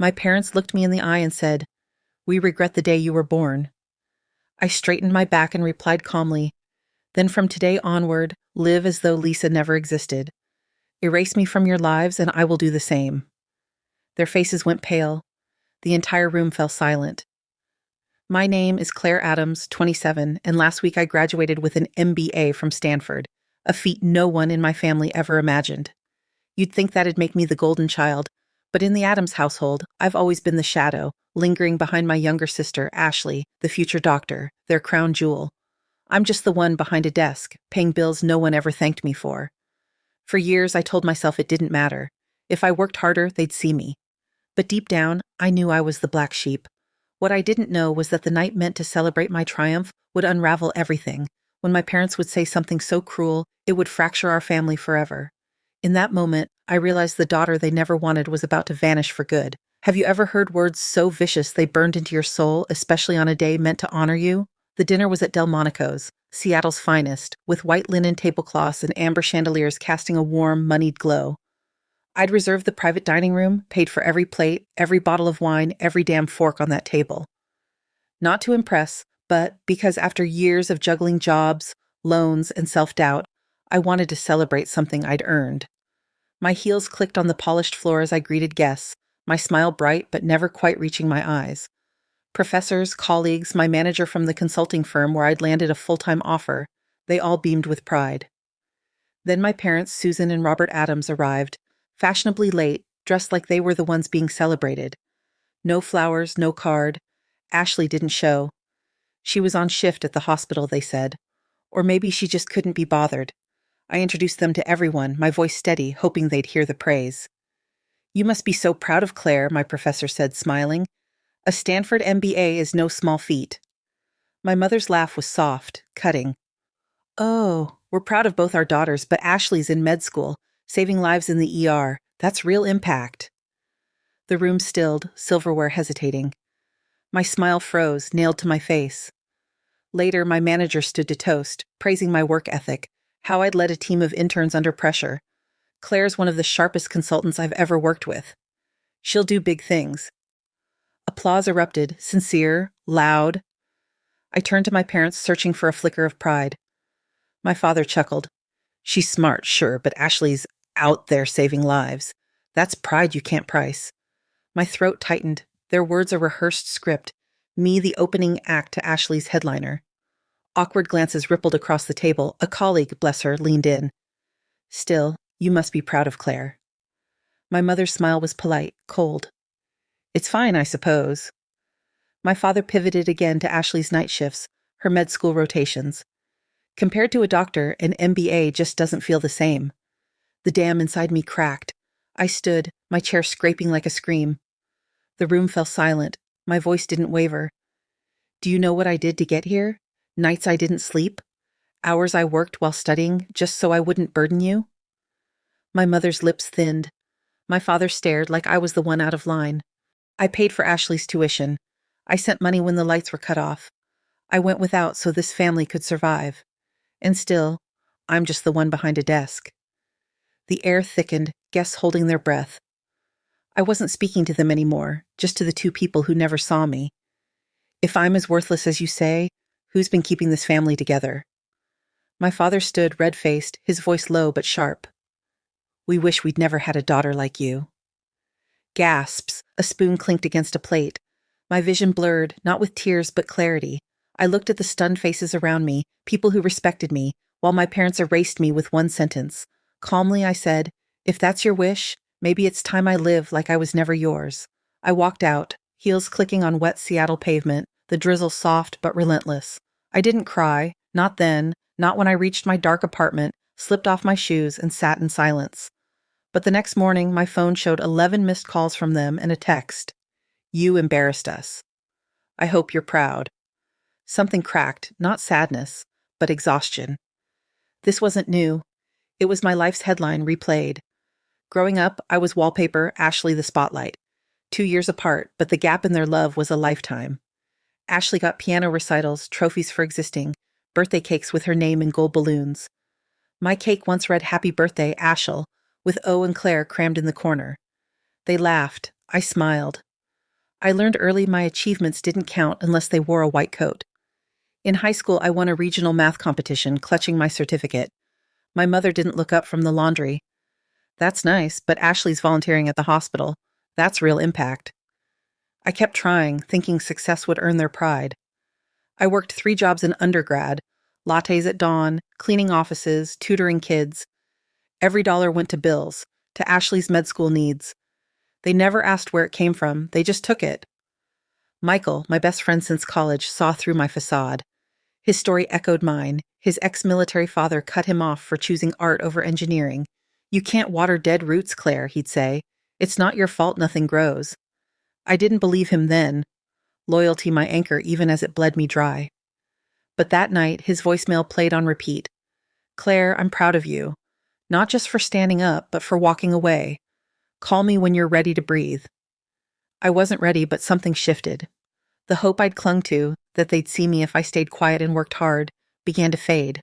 My parents looked me in the eye and said, "We regret the day you were born." I straightened my back and replied calmly, "Then from today onward, live as though Lisa never existed. Erase me from your lives and I will do the same." Their faces went pale. The entire room fell silent. My name is Claire Adams, 27, and last week I graduated with an MBA from Stanford, a feat no one in my family ever imagined. You'd think that'd make me the golden child, but in the Adams household, I've always been the shadow, lingering behind my younger sister, Ashley, the future doctor, their crown jewel. I'm just the one behind a desk, paying bills no one ever thanked me for. For years, I told myself it didn't matter. If I worked harder, they'd see me. But deep down, I knew I was the black sheep. What I didn't know was that the night meant to celebrate my triumph would unravel everything. When my parents would say something so cruel, it would fracture our family forever. In that moment, I realized the daughter they never wanted was about to vanish for good. Have you ever heard words so vicious they burned into your soul, especially on a day meant to honor you? The dinner was at Delmonico's, Seattle's finest, with white linen tablecloths and amber chandeliers casting a warm, moneyed glow. I'd reserved the private dining room, paid for every plate, every bottle of wine, every damn fork on that table. Not to impress, but because after years of juggling jobs, loans, and self-doubt, I wanted to celebrate something I'd earned. My heels clicked on the polished floor as I greeted guests, my smile bright but never quite reaching my eyes. Professors, colleagues, my manager from the consulting firm where I'd landed a full-time offer, they all beamed with pride. Then my parents, Susan and Robert Adams, arrived, fashionably late, dressed like they were the ones being celebrated. No flowers, no card. Ashley didn't show. She was on shift at the hospital, they said. Or maybe she just couldn't be bothered. I introduced them to everyone, my voice steady, hoping they'd hear the praise. "You must be so proud of Claire," my professor said, smiling. "A Stanford MBA is no small feat." My mother's laugh was soft, cutting. "Oh, we're proud of both our daughters, but Ashley's in med school, saving lives in the ER. That's real impact." The room stilled, silverware hesitating. My smile froze, nailed to my face. Later, my manager stood to toast, praising my work ethic, how I'd led a team of interns under pressure. "Claire's one of the sharpest consultants I've ever worked with. She'll do big things." Applause erupted, sincere, loud. I turned to my parents, searching for a flicker of pride. My father chuckled. "She's smart, sure, but Ashley's out there saving lives. That's pride you can't price." My throat tightened, their words a rehearsed script, me the opening act to Ashley's headliner. Awkward glances rippled across the table. A colleague, bless her, leaned in. "Still, you must be proud of Claire." My mother's smile was polite, cold. "It's fine, I suppose." My father pivoted again to Ashley's night shifts, her med school rotations. Compared to a doctor, an MBA just doesn't feel the same. The dam inside me cracked. I stood, my chair scraping like a scream. The room fell silent. My voice didn't waver. "Do you know what I did to get here? Nights I didn't sleep? Hours I worked while studying, just so I wouldn't burden you?" My mother's lips thinned. My father stared like I was the one out of line. I paid for Ashley's tuition. I sent money when the lights were cut off. I went without so this family could survive. And still, I'm just the one behind a desk. The air thickened, guests holding their breath. I wasn't speaking to them anymore, just to the two people who never saw me. If I'm as worthless as you say, who's been keeping this family together? My father stood, red-faced, his voice low but sharp. "We wish we'd never had a daughter like you." Gasps. A spoon clinked against a plate. My vision blurred, not with tears but clarity. I looked at the stunned faces around me, people who respected me, while my parents erased me with one sentence. Calmly, I said, "If that's your wish, maybe it's time I live like I was never yours." I walked out, heels clicking on wet Seattle pavement, the drizzle soft but relentless. I didn't cry, not then, not when I reached my dark apartment, slipped off my shoes, and sat in silence. But the next morning, my phone showed 11 missed calls from them and a text. "You embarrassed us. I hope you're proud." Something cracked, not sadness, but exhaustion. This wasn't new. It was my life's headline replayed. Growing up, I was wallpaper, Ashley the spotlight. 2 years apart, but the gap in their love was a lifetime. Ashley got piano recitals, trophies for existing, birthday cakes with her name in gold balloons. My cake once read "Happy Birthday, Ashel," with O and Claire crammed in the corner. They laughed. I smiled. I learned early my achievements didn't count unless they wore a white coat. In high school, I won a regional math competition, clutching my certificate. My mother didn't look up from the laundry. That's nice, but Ashley's volunteering at the hospital. That's real impact. I kept trying, thinking success would earn their pride. I worked 3 jobs in undergrad, lattes at dawn, cleaning offices, tutoring kids. Every dollar went to bills, to Ashley's med school needs. They never asked where it came from, they just took it. Michael, my best friend since college, saw through my facade. His story echoed mine. His ex-military father cut him off for choosing art over engineering. "You can't water dead roots, Claire," he'd say. "It's not your fault nothing grows." I didn't believe him then. Loyalty my anchor even as it bled me dry. But that night, his voicemail played on repeat. "Claire, I'm proud of you. Not just for standing up, but for walking away. Call me when you're ready to breathe." I wasn't ready, but something shifted. The hope I'd clung to, that they'd see me if I stayed quiet and worked hard, began to fade.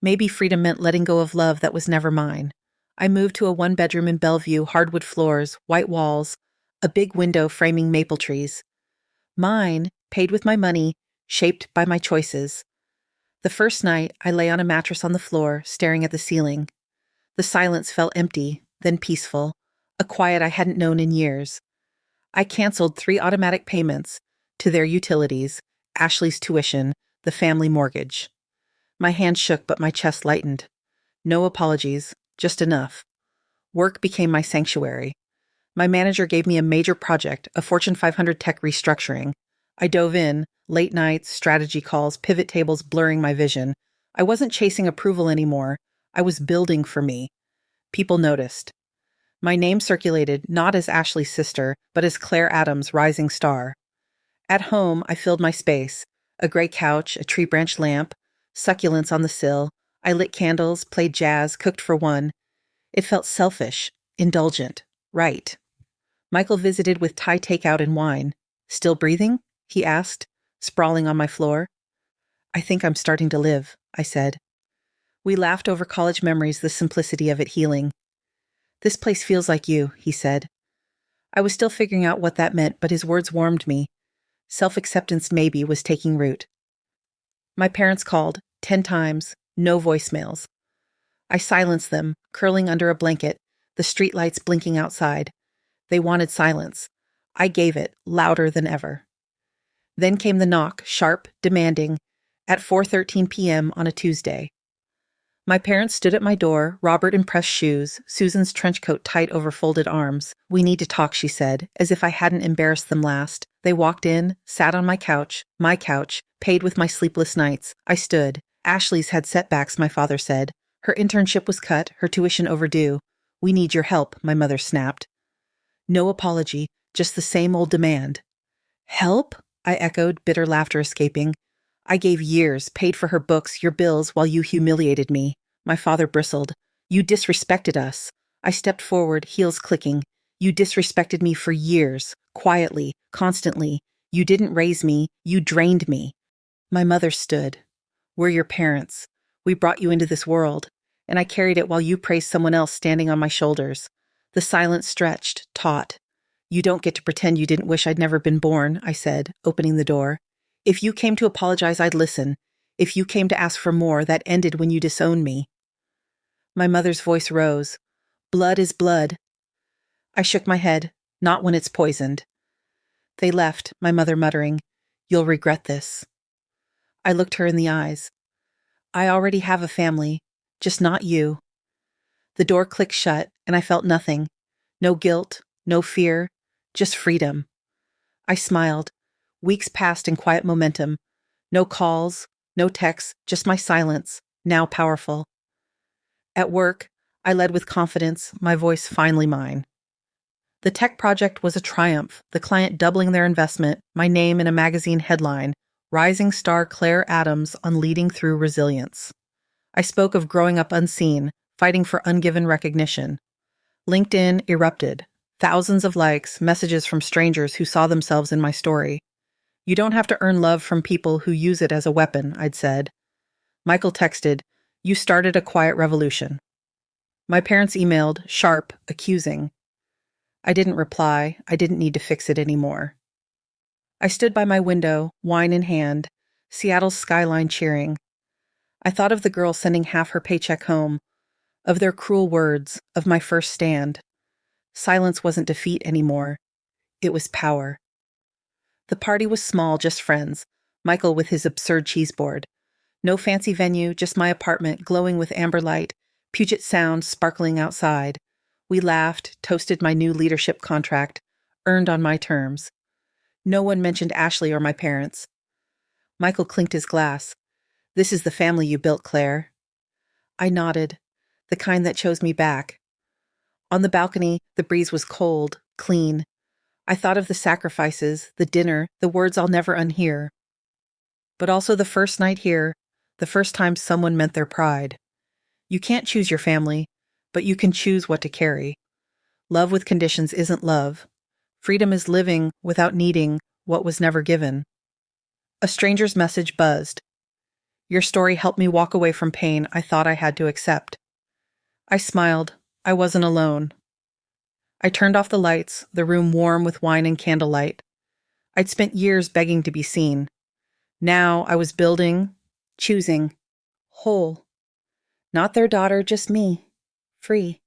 Maybe freedom meant letting go of love that was never mine. I moved to a 1-bedroom in Bellevue, hardwood floors, white walls, a big window framing maple trees. Mine, paid with my money, shaped by my choices. The first night, I lay on a mattress on the floor, staring at the ceiling. The silence felt empty, then peaceful, a quiet I hadn't known in years. I canceled 3 automatic payments to their utilities, Ashley's tuition, the family mortgage. My hand shook, but my chest lightened. No apologies, just enough. Work became my sanctuary. My manager gave me a major project, a Fortune 500 tech restructuring. I dove in, late nights, strategy calls, pivot tables blurring my vision. I wasn't chasing approval anymore. I was building for me. People noticed. My name circulated not as Ashley's sister, but as Claire Adams' rising star. At home, I filled my space. A gray couch, a tree branch lamp, succulents on the sill. I lit candles, played jazz, cooked for one. It felt selfish, indulgent, right. Michael visited with Thai takeout and wine. "Still breathing?" he asked, sprawling on my floor. "I think I'm starting to live," I said. We laughed over college memories, the simplicity of it healing. "This place feels like you," he said. I was still figuring out what that meant, but his words warmed me. Self-acceptance maybe was taking root. My parents called, 10 times, no voicemails. I silenced them, curling under a blanket, the streetlights blinking outside. They wanted silence. I gave it, louder than ever. Then came the knock, sharp, demanding, at 4:13 p.m. on a Tuesday. My parents stood at my door, Robert in pressed shoes, Susan's trench coat tight over folded arms. "We need to talk," she said, as if I hadn't embarrassed them last. They walked in, sat on my couch, paid with my sleepless nights. I stood. Ashley's had setbacks, my father said. Her internship was cut, her tuition overdue. "We need your help," my mother snapped. No apology, just the same old demand. "Help?" I echoed, bitter laughter escaping. "I gave years, paid for her books, your bills, while you humiliated me." My father bristled. "You disrespected us." I stepped forward, heels clicking. "You disrespected me for years, quietly, constantly. You didn't raise me, you drained me." My mother stood. "We're your parents. We brought you into this world, and I carried it while you praised someone else standing on my shoulders." The silence stretched, taut. "You don't get to pretend you didn't wish I'd never been born," I said, opening the door. "If you came to apologize, I'd listen. If you came to ask for more, that ended when you disowned me." My mother's voice rose. "Blood is blood." I shook my head. "Not when it's poisoned." They left, my mother muttering, "You'll regret this." I looked her in the eyes. "I already have a family, just not you." The door clicked shut, and I felt nothing. No guilt, no fear, just freedom. I smiled. Weeks passed in quiet momentum. No calls, no texts, just my silence, now powerful. At work, I led with confidence, my voice finally mine. The tech project was a triumph, the client doubling their investment, my name in a magazine headline, "Rising Star Claire Adams on Leading Through Resilience." I spoke of growing up unseen, fighting for ungiven recognition. LinkedIn erupted. Thousands of likes, messages from strangers who saw themselves in my story. "You don't have to earn love from people who use it as a weapon," I'd said. Michael texted, "You started a quiet revolution." My parents emailed, sharp, accusing. I didn't reply. I didn't need to fix it anymore. I stood by my window, wine in hand, Seattle's skyline cheering. I thought of the girl sending half her paycheck home, of their cruel words, of my first stand. Silence wasn't defeat anymore. It was power. The party was small, just friends. Michael with his absurd cheese board. No fancy venue, just my apartment glowing with amber light, Puget Sound sparkling outside. We laughed, toasted my new leadership contract, earned on my terms. No one mentioned Ashley or my parents. Michael clinked his glass. "This is the family you built, Claire." I nodded, the kind that chose me back. On the balcony, the breeze was cold, clean. I thought of the sacrifices, the dinner, the words I'll never unhear. But also the first night here, the first time someone meant their pride. You can't choose your family, but you can choose what to carry. Love with conditions isn't love. Freedom is living without needing what was never given. A stranger's message buzzed. Your story helped me walk away from pain I thought I had to accept. I smiled. I wasn't alone. I turned off the lights, the room warm with wine and candlelight. I'd spent years begging to be seen. Now I was building, choosing, whole. Not their daughter, just me. Free.